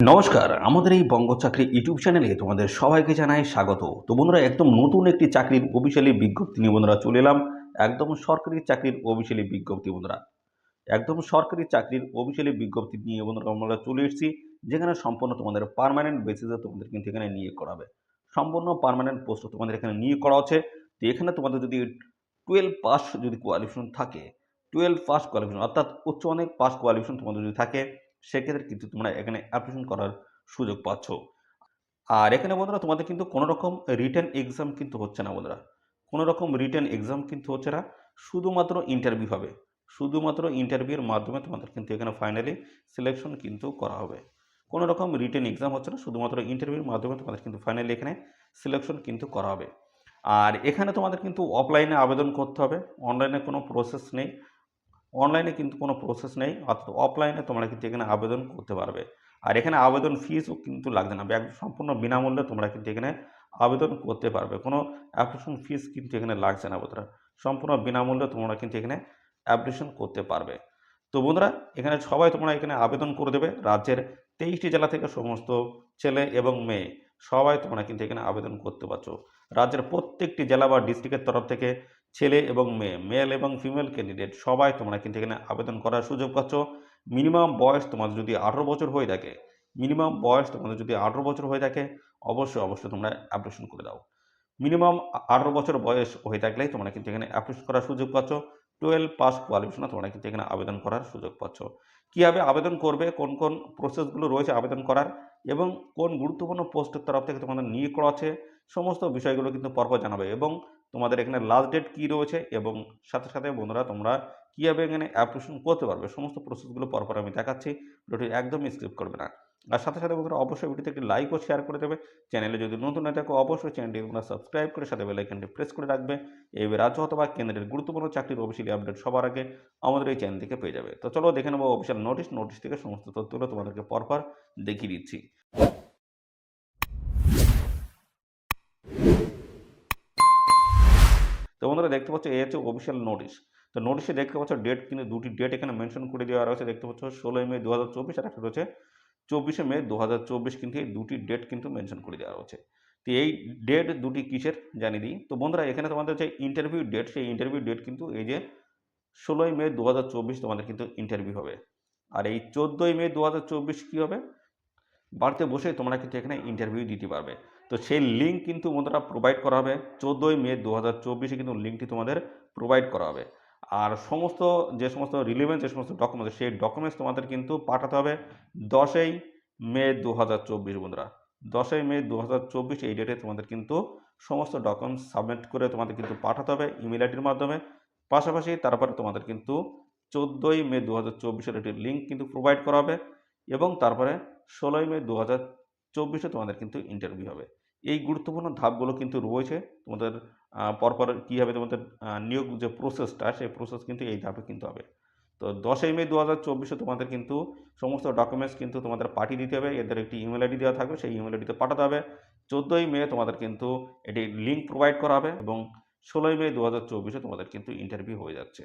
নমস্কার, আমাদের এই বঙ্গ চাকরি ইউটিউব চ্যানেলে তোমাদের সবাইকে জানাই স্বাগত। তো বন্ধুরা, একদম নতুন একটি চাকরির অফিসিয়ালি বিজ্ঞপ্তি নিয়ে বন্ধুরা চলে এলাম। একদম সরকারি চাকরির অফিসিয়ালি বিজ্ঞপ্তি বন্ধুরা। একদম সরকারি চাকরির অফিসিয়ালি বিজ্ঞপ্তি নিয়ে বন্ধুরা আমরা চলে এসেছি, যেখানে সম্পূর্ণ তোমাদের পার্মানেন্ট বেসিসে তোমাদের কিন্তু এখানে নিয়োগ করা হবে। সম্পূর্ণ পার্মানেন্ট পোস্ট তোমাদের এখানে নিয়োগ করা হচ্ছে। তো এখানে তোমাদের যদি 12 পাস যদি কোয়ালিফিকেশন থাকে, 12 পাস কোয়ালিফিকেশন অর্থাৎ উচ্চ মাধ্যমিক পাস কোয়ালিফিকেশন তোমাদের যদি থাকে, সেক্ষেত্রে কিন্তু তোমরা এখানে অ্যাপ্লিকেশন করার সুযোগ পাচ্ছ। আর এখানে বন্ধুরা তোমাদের কিন্তু কোনো রকম রিটেন এক্সাম কিন্তু হচ্ছে না বন্ধুরা। কোনো রকম রিটেন এক্সাম কিন্তু হচ্ছে না, শুধুমাত্র ইন্টারভিউ হবে। শুধুমাত্র ইন্টারভিউর মাধ্যমে তোমাদের কিন্তু এখানে ফাইনালি সিলেকশন কিন্তু করা হবে। কোনো রকম রিটেন এক্সাম হচ্ছে না, শুধুমাত্র ইন্টারভিউর মাধ্যমে তোমাদের কিন্তু ফাইনালি এখানে সিলেকশন কিন্তু করা হবে। আর এখানে তোমাদের কিন্তু অফলাইনে আবেদন করতে হবে, অনলাইনে কোনো প্রসেস নেই। অনলাইনে কিন্তু কোনো প্রসেস নেই, অর্থাৎ অফলাইনে তোমরা কিন্তু এখানে আবেদন করতে পারবে। আর এখানে আবেদন ফিসও কিন্তু লাগবে না, সম্পূর্ণ বিনামূল্যে তোমরা কিন্তু এখানে আবেদন করতে পারবে। কোনো অ্যাপ্লিকেশন ফিস কিন্তু এখানে লাগছে না বন্ধুরা, সম্পূর্ণ বিনামূল্যে তোমরা কিন্তু এখানে অ্যাপ্লিকেশন করতে পারবে। তো বন্ধুরা, এখানে সবাই তোমরা এখানে আবেদন করে দেবে। রাজ্যের 23টি জেলা থেকে সমস্ত ছেলে এবং মেয়ে সবাই তোমরা কিন্তু এখানে আবেদন করতে পারছো। রাজ্যের প্রত্যেকটি জেলা বা ডিস্ট্রিক্টের তরফ থেকে ছেলে এবং মেয়ে, মেল এবং ফিমেল ক্যান্ডিডেট সবাই তোমরা কিন্তু এখানে আবেদন করার সুযোগ পাচ্ছ। মিনিমাম বয়স তোমাদের যদি 18 বছর হয়ে থাকে, মিনিমাম বয়স তোমাদের যদি 18 বছর হয়ে থাকে, অবশ্যই তোমরা অ্যাপ্লিকেশন করে দাও। মিনিমাম 18 বছর বয়স হয়ে থাকলেই তোমরা কিন্তু এখানে অ্যাপ্লিকেশন করার সুযোগ পাচ্ছ। 12 পাস কোয়ালিফিকেশনে তোমরা কিন্তু এখানে আবেদন করার সুযোগ পাচ্ছ। কীভাবে আবেদন করবে, কোন কোন প্রসেসগুলো রয়েছে আবেদন করার, এবং কোন গুরুত্বপূর্ণ পোস্টের তরফ থেকে তোমাদের নিয়োগ করা আছে, সমস্ত বিষয়গুলো কিন্তু পরপর জানাবে। এবং তোমাদের এখানে লাস্ট ডেট কী রয়েছে, এবং সাথে বন্ধুরা তোমরা কীভাবে এখানে অ্যাপ্লিকেশন করতে পারবে, সমস্ত প্রসেসগুলো পরপর আমি দেখাচ্ছি। ভিডিওটি একদমই স্কিপ করবে না। আর সাথে বন্ধুরা অবশ্যই ভিডিওতে একটি লাইক ও শেয়ার করে দেবে। চ্যানেলে যদি নতুন হয়ে থাকো অবশ্যই চ্যানেলটি তোমরা সাবস্ক্রাইব করে সাথে বেল আইকনটি প্রেস করে রাখবে। এই রাজ্য অথবা কেন্দ্রের গুরুত্বপূর্ণ চাকরির অফিসিয়ালি আপডেট সবার আগে আমাদের এই চ্যানেল থেকে পেয়ে যাবে। তো চলো দেখে নেবো অফিসিয়াল নোটিশ থেকে সমস্ত তথ্যগুলো তোমাদেরকে পরপর দেখিয়ে দিচ্ছি। তো বন্ধুরা দেখতে পাচ্ছ এই হচ্ছে অফিসিয়াল নোটিশ। তো নোটিশে দেখতে পাচ্ছ ডেট, কিন্তু দুটি ডেট এখানে মেনশন করে দেওয়া রয়েছে। দেখতে পাচ্ছ 16 মে 2024 আর একটা রয়েছে 24 মে 2024, কিন্তু এই দুটি ডেট কিন্তু মেনশন করে দেওয়া রয়েছে। তো এই ডেট দুটি কিসের জানিয়ে দিই। তো বন্ধুরা, এখানে তোমাদের যে ইন্টারভিউ ডেট, সেই ইন্টারভিউ ডেট কিন্তু এই যে 16 মে 2024 তোমাদের কিন্তু ইন্টারভিউ হবে। আর এই 14 মে 2024 কী হবে, বাড়িতে বসে তোমরা কিন্তু এখানে ইন্টারভিউ দিতে পারবে। তো সেই লিঙ্ক কিন্তু বন্ধুরা প্রোভাইড করা হবে 14 মে 2024 কিন্তু লিঙ্কটি তোমাদের প্রোভাইড করা হবে। আর যে সমস্ত রিলেভেন্ট যে সমস্ত ডকুমেন্টস, সেই ডকুমেন্টস তোমাদের কিন্তু পাঠাতে হবে 10 মে 2024 বন্ধুরা। 10 মে 2024 এই ডেটে তোমাদের কিন্তু সমস্ত ডকুমেন্টস সাবমিট করে তোমাদের কিন্তু পাঠাতে হবে ইমেল আইডির মাধ্যমে। পাশাপাশি তারপরে তোমাদের কিন্তু 14 মে 2024 একটি লিঙ্ক কিন্তু প্রোভাইড করা হবে, এবং তারপরে 16 মে 2024 তোমাদের কিন্তু ইন্টারভিউ হবে। এই গুরুত্বপূর্ণ ধাপগুলো কিন্তু রয়েছে তোমাদের। পরপর কী হবে তোমাদের নিয়োগ যে প্রসেসটা, সেই প্রসেস কিন্তু এই ধাপে কিন্তু হবে। তো 10 মে 2024 তোমাদের কিন্তু সমস্ত ডকুমেন্টস কিন্তু তোমাদের পাঠিয়ে দিতে হবে। এদের একটি ইমেল আইডি দেওয়া থাকবে, সেই ইমেল আইডিতে পাঠাতে হবে। 14 মে তোমাদের কিন্তু এটি লিঙ্ক প্রোভাইড করা হবে, এবং 16 মে 2024 তোমাদের কিন্তু ইন্টারভিউ হয়ে যাচ্ছে।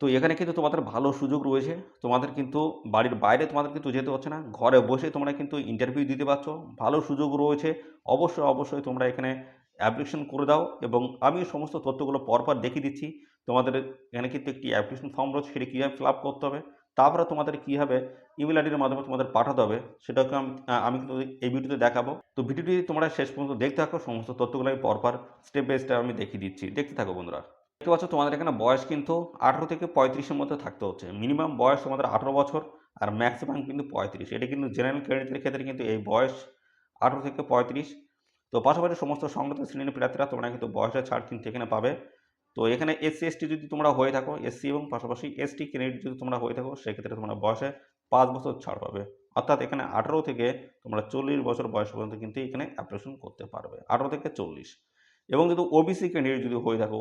তো এখানে কিন্তু তোমাদের ভালো সুযোগ রয়েছে। তোমাদের কিন্তু বাড়ির বাইরে তোমাদের কিন্তু যেতে হচ্ছে না, ঘরে বসে তোমরা কিন্তু ইন্টারভিউ দিতে পারছো। ভালো সুযোগ রয়েছে। অবশ্যই তোমরা এখানে অ্যাপ্লিকেশন করে দাও, এবং আমি সমস্ত তথ্যগুলো পরপর দেখিয়ে দিচ্ছি। তোমাদের এখানে কিন্তু একটি অ্যাপ্লিকেশন ফর্ম রয়েছে, সেটি কীভাবে ফিল আপ করতে হবে, তারপরে তোমাদের কীভাবে ইমেল আইডির মাধ্যমে তোমাদের পাঠাতে হবে, সেটাকে আমি কিন্তু এই ভিডিওতে দেখাবো। তো ভিডিওটি তোমরা শেষ পর্যন্ত দেখতে থাকো, সমস্ত তথ্যগুলো আমি পরপর স্টেপ বাই স্টেপ আমি দেখিয়ে দিচ্ছি। দেখতে থাকো বন্ধুরা। দেখতে পাচ্ছ তোমাদের এখানে বয়স কিন্তু 18 থেকে 35-এর মধ্যে থাকতে হচ্ছে। মিনিমাম বয়স তোমাদের 18 বছর, আর ম্যাক্সিমাম কিন্তু 35। এটা কিন্তু জেনারেল ক্যান্ডিডেটের ক্ষেত্রে কিন্তু এই বয়স 18 থেকে 35। তো পাশাপাশি সমস্ত সংরক্ষিত শ্রেণীর প্রার্থীরা তোমরা কিন্তু বয়সের ছাড় কিন্তু এখানে পাবে। তো এখানে এসসি এসটি যদি তোমরা হয়ে থাকো, এসসি এবং পাশাপাশি এসটি ক্যান্ডিডেট যদি তোমরা হয়ে থাকো, সেক্ষেত্রে তোমরা বয়সে 5 বছর ছাড় পাবে। অর্থাৎ এখানে 18 থেকে তোমরা 40 বছর বয়স পর্যন্ত কিন্তু এখানে অ্যাপ্লিকেশন করতে পারবে, 18 থেকে 40। এবং যদি ওবিসি ক্যান্ডিডেট যদি হয়ে থাকো,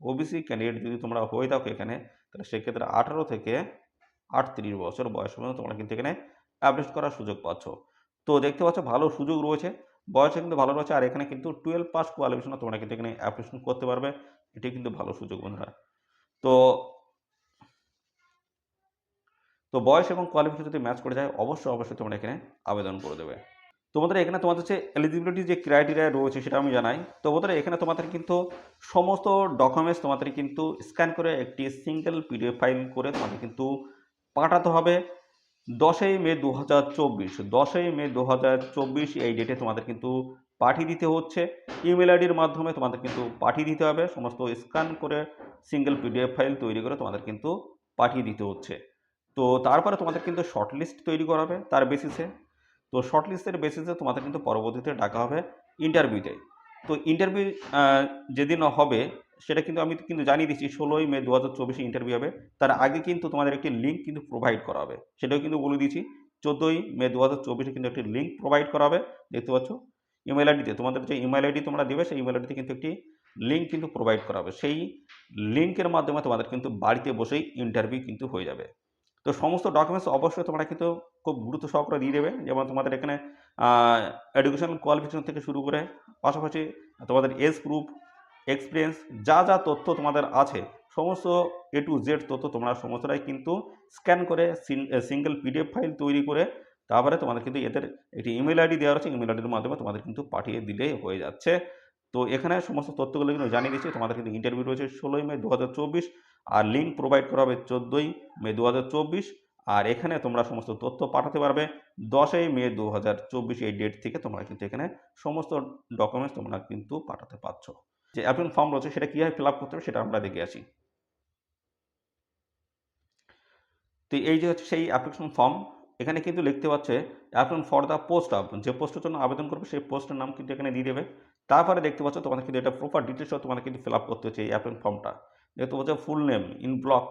ওবিসি ক্যান্ডিডেট যদি তোমরা হয়ে থাকো এখানে, তাহলে সেক্ষেত্রে 18 থেকে 38 বছর বয়স পর্যন্ত তোমরা কিন্তু এখানে অ্যাপ্লিকেশন করার সুযোগ পাচ্ছ। তো দেখতে পাচ্ছ ভালো সুযোগ রয়েছে, বয়সে কিন্তু ভালো রয়েছে। আর এখানে কিন্তু 12 পাস কোয়ালিফিকেশনে তোমরা কিন্তু এখানে অ্যাপ্লিকেশন করতে পারবে। এটি কিন্তু ভালো সুযোগ বন্ধুরা। তো তো বয়স এবং কোয়ালিফিকেশন যদি ম্যাচ করে যায় অবশ্যই তোমরা এখানে আবেদন করে দেবে। তো বন্ধুরা এখানে তোমাদের হচ্ছে এলিজিবিলিটি যে ক্রাইটেরিয়া রয়েছে সেটা আমি জানাই। তো বন্ধুরা এখানে তোমাদের কিন্তু সমস্ত ডকুমেন্টস তোমাদের কিন্তু স্ক্যান করে একটি সিঙ্গেল পিডিএফ ফাইল করে তোমাদের কিন্তু পাঠাতে হবে 10ই মে 2024 10ই মে 2024 এই ডেটে তোমাদের কিন্তু পাঠিয়ে দিতে হচ্ছে। ইমেল আইডির মাধ্যমে তোমাদের কিন্তু পাঠিয়ে দিতে হবে, সমস্ত স্ক্যান করে সিঙ্গেল পিডিএফ ফাইল তৈরি করে তোমাদের কিন্তু পাঠিয়ে দিতে হচ্ছে। তো তারপরে তোমাদের কিন্তু শর্টলিস্ট তৈরি করা হবে তার বেসিসে। তো শর্টলিস্টের বেসিসে তোমাদের কিন্তু পরবর্তীতে ডাকা হবে ইন্টারভিউতে। তো ইন্টারভিউ যেদিন হবে সেটা কিন্তু আমি কিন্তু জানিয়ে দিচ্ছি 16ই মে 2024 ইন্টারভিউ হবে। তার আগে কিন্তু তোমাদের একটি লিঙ্ক কিন্তু প্রোভাইড করা হবে, সেটাও কিন্তু বলে দিচ্ছি। 14ই মে 2024 কিন্তু একটি লিঙ্ক প্রোভাইড করা হবে, দেখতে পাচ্ছ ইমেল আইডিতে। তোমাদের যে ইমেল আইডি তোমরা দেবে সেই ইমেল আইডিতে কিন্তু একটি লিঙ্ক কিন্তু প্রোভাইড করা হবে। সেই লিঙ্কের মাধ্যমে তোমাদের কিন্তু বাড়িতে বসেই ইন্টারভিউ কিন্তু হয়ে যাবে। তো সমস্ত ডকুমেন্টস অবশ্যই তোমরা কিন্তু খুব গুরুত্ব সহকারে দিয়ে দেবে। যেমন তোমাদের এখানে এডুকেশনাল কোয়ালিফিকেশন থেকে শুরু করে পাশাপাশি তোমাদের এজ প্রুফ, এক্সপিরিয়েন্স, যা তথ্য তোমাদের আছে সমস্ত A to Z তথ্য তোমরা সমস্তটাই কিন্তু স্ক্যান করে সিঙ্গেল পিডিএফ ফাইল তৈরি করে তারপরে তোমাদের কিন্তু এদের একটি ইমেল আইডি দেওয়া আছে, ইমেল আইডির মাধ্যমে তোমাদের কিন্তু পাঠিয়ে দিলেই হয়ে যাচ্ছে। তো এখানে সমস্ত তথ্যগুলো কিন্তু জানিয়ে দিচ্ছি। তোমাদের কিন্তু ইন্টারভিউ রয়েছে 16ই মে 2024 আর লিঙ্ক প্রোভাইড করা হবে 14ই মে 2024। আর এখানে তোমরা সমস্ত তথ্য পাঠাতে পারবে 10ই মে 2024 এই ডেট থেকে তোমরা কিন্তু এখানে সমস্ত ডকুমেন্টস তোমরা কিন্তু পাঠাতে পারছো। যে অ্যাপ্লিকেশন ফর্ম রয়েছে সেটা কীভাবে ফিল আপ করতে হবে সেটা আমরা দেখে আসি। তো এই যে হচ্ছে সেই অ্যাপ্লিকেশন ফর্ম, এখানে কিন্তু লিখতে পাচ্ছে application for the post of, যে পোস্টের জন্য আবেদন করবে সেই পোস্টের নাম কিন্তু এখানে দিয়ে দেবে। তারপরে দেখতে পাচ্ছ তোমাদের কিন্তু এটা প্রপার ডিটেলস তোমাদের কিন্তু ফিল আপ করতে হচ্ছে এই অ্যাপ্লিকেশন ফর্মটা। দেখতে পাচ্ছ full name in block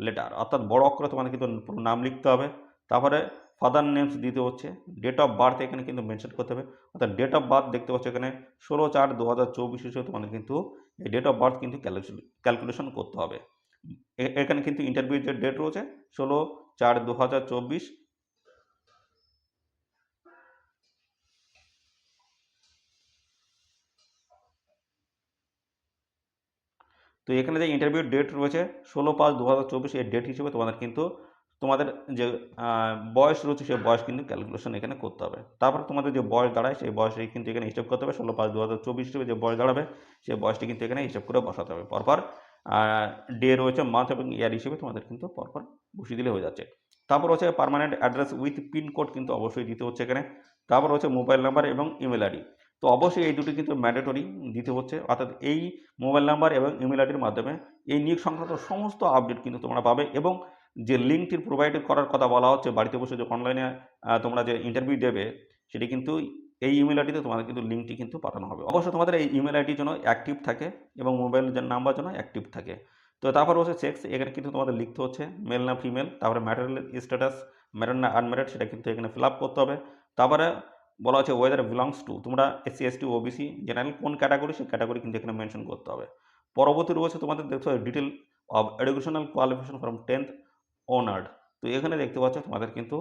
letter, অর্থাৎ বড় অক্ষরে তোমাদের কিন্তু পুরো নাম লিখতে হবে। তারপরে ফাদার নেমস দিতে হচ্ছে, ডেট অফ বার্থ এখানে কিন্তু মেনশন করতে হবে। অর্থাৎ ডেট অফ বার্থ দেখতে পাচ্ছ এখানে 16/4/2024 হিসেবে তোমাদের কিন্তু এই ডেট অফ বার্থ কিন্তু ক্যালকুলেশন করতে হবে। এখানে কিন্তু ইন্টারভিউ যে ডেট রয়েছে 16/4/2024। তো এখানে যে ইন্টারভিউ ডেট রয়েছে 16/5/2024 এর ডেট হিসেবে তোমাদের কিন্তু তোমাদের যে বয়স রয়েছে সেই বয়স কিন্তু ক্যালকুলেশন এখানে করতে হবে। তারপর তোমাদের যে বয়স দাঁড়ায় সেই বয়সটি কিন্তু এখানে হিসাব করতে হবে। 16/5/2024 হিসেবে যে বয়স দাঁড়াবে সেই বয়সটি কিন্তু এখানে হিসাব করে বসাতে হবে। পরপর ডে রয়েছে, মান্থ এবং ইয়ার হিসেবে তোমাদের কিন্তু পরপর বসিয়ে দিলে হয়ে যাচ্ছে। তারপর হচ্ছে পার্মানেন্ট অ্যাড্রেস উইথ পিনকোড কিন্তু অবশ্যই দিতে হচ্ছে এখানে। তারপর হচ্ছে মোবাইল নাম্বার এবং ইমেল আইডি। তো অবশ্যই এই দুটি কিন্তু ম্যান্ডেটরি দিতে হচ্ছে। অর্থাৎ এই মোবাইল নাম্বার এবং ইমেল আইডির মাধ্যমে এই নিয়োগ সংক্রান্ত সমস্ত আপডেট কিন্তু তোমরা পাবে। এবং যে লিঙ্কটি প্রোভাইড করার কথা বলা হচ্ছে বাড়িতে বসে যে অনলাইনে তোমরা যে ইন্টারভিউ দেবে সেটি কিন্তু এই ইমেল আইডিতে তোমাদের কিন্তু লিঙ্কটি কিন্তু পাঠানো হবে। অবশ্যই তোমাদের এই ইমেল আইডির জন্য অ্যাক্টিভ থাকে এবং মোবাইল নাম্বার যেন অ্যাক্টিভ থাকে। তো তারপর হচ্ছে সেক্স, এখানে কিন্তু তোমাদের লিখতে হচ্ছে মেল না ফিমেল। তারপরে ম্যারিটাল স্ট্যাটাস, ম্যারিড না আনম্যারিড সেটা কিন্তু এখানে ফিল আপ করতে হবে। তারপরে বলা হচ্ছে ওয়েদার বিলংস টু, তোমরা SC ST OBC জেনারেল কোন ক্যাটাগরি সেই ক্যাটাগরি কিন্তু এখানে মেনশন করতে হবে। পরবর্তী রয়েছে তোমাদের দেখতে হবে detail of educational qualification from 10th honoured. তো এখানে দেখতে পাচ্ছ তোমাদের কিন্তু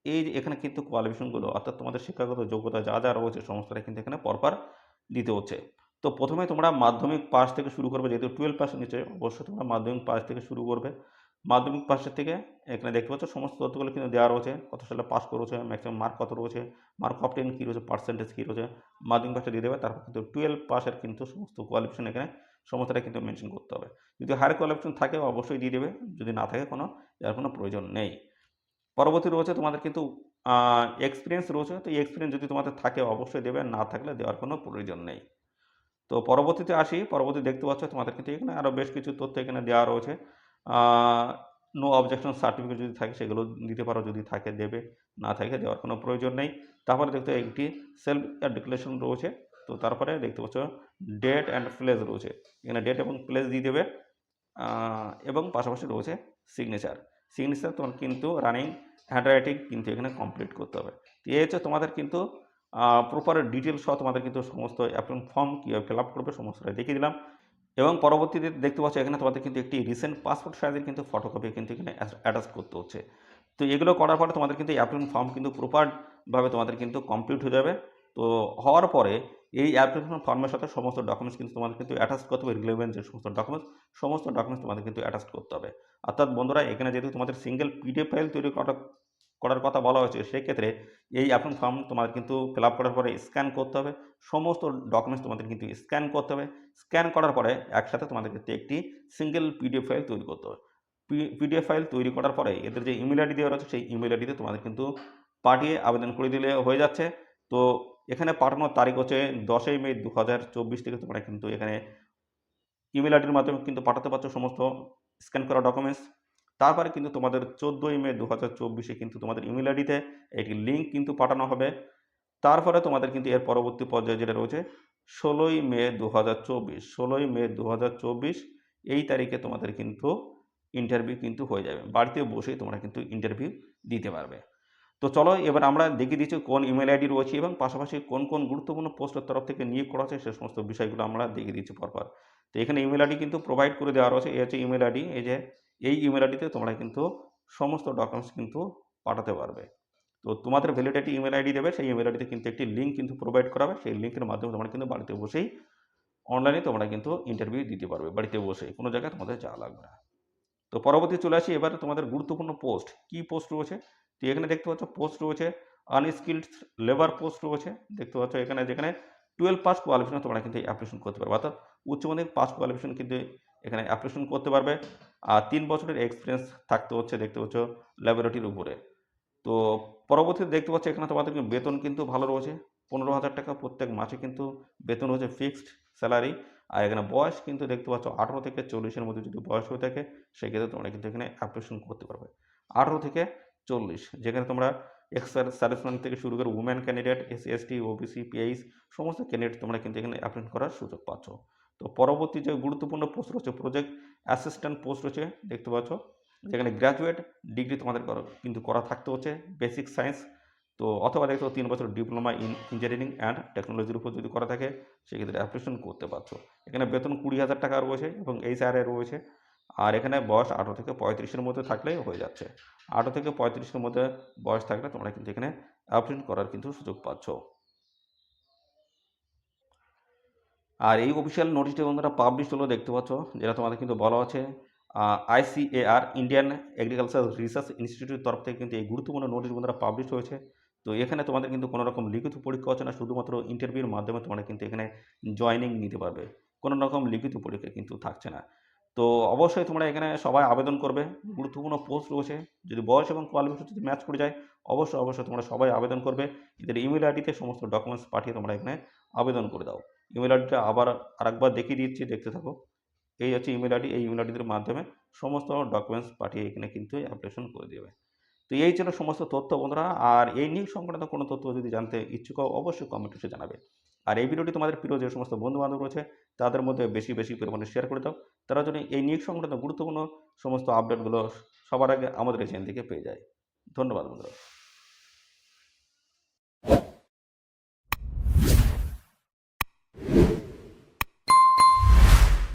এই যে এখানে কিন্তু কোয়ালিফিকেশনগুলো অর্থাৎ তোমাদের শিক্ষাগত যোগ্যতা যা রয়েছে সমস্তটা কিন্তু এখানে পরপর দিতে হচ্ছে। তো প্রথমে তোমরা মাধ্যমিক পাস থেকে শুরু করবে, যেহেতু 12 পাস নিচে অবশ্যই তোমরা মাধ্যমিক পাস থেকে শুরু করবে। মাধ্যমিক পাসের থেকে এখানে দেখতে পাচ্ছ সমস্ত তথ্যগুলো কিন্তু দেওয়া রয়েছে, কত সালে পাস করেছে, ম্যাক্সিমাম মার্ক কত রয়েছে, মার্ক অফ 10 কী রয়েছে, পার্সেন্টেজ কী রয়েছে, মাধ্যমিক পাসটা দিয়ে দেবে। তারপর কিন্তু 12 পাসের কিন্তু সমস্ত কোয়ালিফিকেশন এখানে সমস্তটা কিন্তু মেনশন করতে হবে। যদি হায়ার কোয়ালিফিকেশন থাকে অবশ্যই দিয়ে দেবে, যদি না থাকে এর কোনো প্রয়োজন নেই। পরবর্তী রয়েছে তোমাদের কিন্তু এক্সপিরিয়েন্স রয়েছে। তো এই এক্সপিরিয়েন্স যদি তোমাদের থাকে অবশ্যই দেবে, না থাকলে দেওয়ার কোনো প্রয়োজন নেই। তো পরবর্তীতে আসি, পরবর্তী দেখতে পাচ্ছ তোমাদের কিন্তু এখানে আরও বেশ কিছু তথ্য এখানে দেওয়া রয়েছে। নো অবজেকশন সার্টিফিকেট যদি থাকে সেগুলো দিতে পারো, যদি থাকে দেবে, না থাকে দেওয়ার কোনো প্রয়োজন নেই। তারপরে দেখতে একটি সেলফ ডিক্লারেশন রয়েছে। তো তারপরে দেখতে পাচ্ছ ডেট অ্যান্ড প্লেস রয়েছে, এখানে ডেট এবং প্লেস দিয়ে দেবে। এবং পাশাপাশি রয়েছে সিগনেচার তোমার কিন্তু রানিং হ্যান্ডরাইটিং কিন্তু এখানে কমপ্লিট করতে হবে। তো এই হচ্ছে তোমাদের কিন্তু প্রপার ডিটেলস সহ তোমাদের কিন্তু সমস্ত অ্যাপ্লিকেশন ফর্ম কীভাবে ফিল আপ করবে সমস্তটাই দেখিয়ে দিলাম। এবং পরবর্তীতে দেখতে পাচ্ছ এখানে তোমাদের কিন্তু একটি রিসেন্ট পাসপোর্ট সাইজের কিন্তু ফটোকপি কিন্তু এখানে অ্যাটাচ করতে হচ্ছে। তো এগুলো করার পরে তোমাদের কিন্তু অ্যাপ্লিকেশন ফর্ম কিন্তু প্রপারভাবে তোমাদের কিন্তু কমপ্লিট হয়ে যাবে। তো হওয়ার পরে এই অ্যাপ্লিকেশন ফর্মের সাথে সমস্ত ডকুমেন্টস কিন্তু তোমাদের কিন্তু অ্যাটাচ করতে হবে, রিলেভেন্ট যে সমস্ত ডকুমেন্টস তোমাদের কিন্তু অ্যাটাচ করতে হবে। অর্থাৎ বন্ধুরা এখানে যেহেতু তোমাদের সিঙ্গেল পিডিএফ ফাইল তৈরি করার কথা বলা হয়েছে, সেক্ষেত্রে এই অ্যাপ্লিকেশন ফর্ম তোমাদের কিন্তু ফিল আপ করার পরে স্ক্যান করতে হবে, সমস্ত ডকুমেন্টস তোমাদের কিন্তু স্ক্যান করতে হবে। স্ক্যান করার পরে একসাথে তোমাদের কিন্তু একটি সিঙ্গেল পিডিএফ ফাইল তৈরি করতে হবে। পিডিএফ ফাইল তৈরি করার পরে এদের যে ইমেল আইডি দেওয়া রয়েছে সেই ইমেল আইডিতে তোমাদের কিন্তু পাঠিয়ে আবেদন করে দিলে হয়ে যাচ্ছে। তো এখানে পাঠানোর তারিখ হচ্ছে 10ই মে 2024 থেকে তোমরা কিন্তু এখানে ইমেল আইডির মাধ্যমে কিন্তু পাঠাতে পারছো সমস্ত স্ক্যান করা ডকুমেন্টস। তারপরে কিন্তু তোমাদের 14ই মে 2024 কিন্তু তোমাদের ইমেল আইডিতে একটি লিঙ্ক কিন্তু পাঠানো হবে। তারপরে তোমাদের কিন্তু এর পরবর্তী পর্যায়ে যেটা রয়েছে 16ই মে 2024 এই তারিখে তোমাদের কিন্তু ইন্টারভিউ কিন্তু হয়ে যাবে। বাড়িতে বসেই তোমরা কিন্তু ইন্টারভিউ দিতে পারবে। তো চলো এবার আমরা দেখিয়ে দিচ্ছি কোন ইমেল আইডি রয়েছে এবং পাশাপাশি কোন কোন গুরুত্বপূর্ণ পোস্টের তরফ থেকে নিয়োগ করা হচ্ছে সে সমস্ত বিষয়গুলো আমরা দেখিয়ে দিচ্ছি পরপর। তো এখানে ইমেল আইডি কিন্তু প্রোভাইড করে দেওয়া রয়েছে। এই হচ্ছে ইমেল আইডি। এই যে এই ইমেল আইডিতে তোমরা কিন্তু সমস্ত ডকুমেন্টস কিন্তু পাঠাতে পারবে। তো তোমাদের ভ্যালিডেটি ইমেল আইডি দেবে, সেই ইমেল আইডিতে কিন্তু একটি লিঙ্ক কিন্তু প্রোভাইড করা হবে। সেই লিঙ্কের মাধ্যমে তোমরা কিন্তু বাড়িতে বসেই অনলাইনে তোমরা কিন্তু ইন্টারভিউ দিতে পারবে, বাড়িতে বসেই, কোনো জায়গায় তোমাদের যাওয়া লাগবে না। তো পরবর্তী চলে আসি এবার তোমাদের গুরুত্বপূর্ণ পোস্ট। কি পোস্ট রয়েছে? তো এখানে দেখতে পাচ্ছ পোস্ট রয়েছে আনস্কিল্ড লেবার পোস্ট রয়েছে। দেখতে পাচ্ছ এখানে যেখানে 12 পাস কোয়ালিফিকেশন তোমরা কিন্তু অ্যাপ্লিকেশন করতে পারবে, অর্থাৎ উচ্চ মাধ্যমিক পাস কোয়ালিফিকেশন কিন্তু এখানে অ্যাপ্লিকেশন করতে পারবে। আর 3 বছরের এক্সপিরিয়েন্স থাকতে হচ্ছে দেখতে পাচ্ছ ল্যাবরেটরির উপরে। তো পরবর্তীতে দেখতে পাচ্ছ এখানে তোমাদের বেতন কিন্তু ভালো রয়েছে, 15,000 টাকা প্রত্যেক মাসে কিন্তু বেতন হচ্ছে ফিক্সড স্যালারি। আর এখানে বয়স কিন্তু দেখতে পাচ্ছ 18 থেকে 40-এর মধ্যে যদি বয়স হয়ে থাকে সেক্ষেত্রে তোমরা কিন্তু এখানে অ্যাপ্লিকেশন করতে পারবে। 18 থেকে 40, যেখানে তোমরা এক্স সার্ভিসম্যান থেকে শুরু করে women candidate, SC ST, OBC, pH সমস্ত ক্যান্ডিডেট তোমরা কিন্তু এখানে অ্যাপ্লিকেশন করার সুযোগ পাচ্ছ। তো পরবর্তী যে গুরুত্বপূর্ণ পোস্ট রয়েছে প্রজেক্ট অ্যাসিস্ট্যান্ট পোস্ট রয়েছে দেখতে পাচ্ছ, যেখানে গ্র্যাজুয়েট ডিগ্রি তোমাদের কিন্তু করা থাকতে হচ্ছে বেসিক সায়েন্স। তো অথবা দেখতে 3 বছর ডিপ্লোমা ইন ইঞ্জিনিয়ারিং অ্যান্ড টেকনোলজির উপর যদি করা থাকে সেক্ষেত্রে অ্যাপ্লিকেশন করতে পারছো। এখানে বেতন 20,000 টাকা রয়েছে এবং এইচআরএ রয়েছে। আর এখানে বয়স 18 থেকে 35-এর মধ্যে থাকলেই হয়ে যাচ্ছে। 18 থেকে 35-এর মধ্যে বয়স থাকলে তোমরা কিন্তু এখানে অ্যাপ্লিকেশন করার কিন্তু সুযোগ পাচ্ছ। আর এই অফিসিয়াল নোটিশটি বন্ধুরা পাবলিশ হলো দেখতে পাচ্ছ, যেটা তোমাদের কিন্তু বলা আছে ICAR ইন্ডিয়ান এগ্রিকালচার রিসার্চ ইনস্টিটিউটের তরফ থেকে কিন্তু এই গুরুত্বপূর্ণ নোটিশ বন্ধুরা পাবলিশ হয়েছে। তো এখানে তোমাদের কিন্তু কোনো রকম লিখিত পরীক্ষা হচ্ছে না, শুধুমাত্র ইন্টারভিউর মাধ্যমে তোমরা কিন্তু এখানে জয়েনিং নিতে পারবে, কোনো রকম লিখিত পরীক্ষা কিন্তু থাকছে না। তো অবশ্যই তোমরা এখানে সবাই আবেদন করবে, গুরুত্বপূর্ণ পোস্ট রয়েছে, যদি বয়স এবং কোয়ালিফিকেশন যদি ম্যাচ করে যায় অবশ্যই তোমরা সবাই আবেদন করবে। এদের ইমেল আইডিতে সমস্ত ডকুমেন্টস পাঠিয়ে তোমরা এখানে আবেদন করে দাও। ইমেল আইডিটা আবার আরেকবার দেখিয়ে দিচ্ছি, দেখতে থাকো। এই হচ্ছে ইমেল আইডি, এই ইমেল আইডির মাধ্যমে সমস্ত ডকুমেন্টস পাঠিয়ে এখানে কিন্তু অ্যাপ্লিকেশন করে দেবে। তো এই ছিল সমস্ত তথ্য বন্ধুরা। আর এই নিয়োগ সংক্রান্ত কোনো তথ্য যদি জানতে ইচ্ছুক হও অবশ্যই কমেন্ট বক্সে জানাবে। আর এই ভিডিওটি তোমাদের প্রিয় যে সমস্ত বন্ধু বান্ধব রয়েছে তাদের মধ্যে বেশি পরিমাণে শেয়ার করে দাও, তারা যদি এই নিয়োগ সংক্রান্ত গুরুত্বপূর্ণ সমস্ত আপডেটগুলো সবার আগে আমাদের এই চ্যানেল থেকে পেয়ে যায়। ধন্যবাদ বন্ধুরা।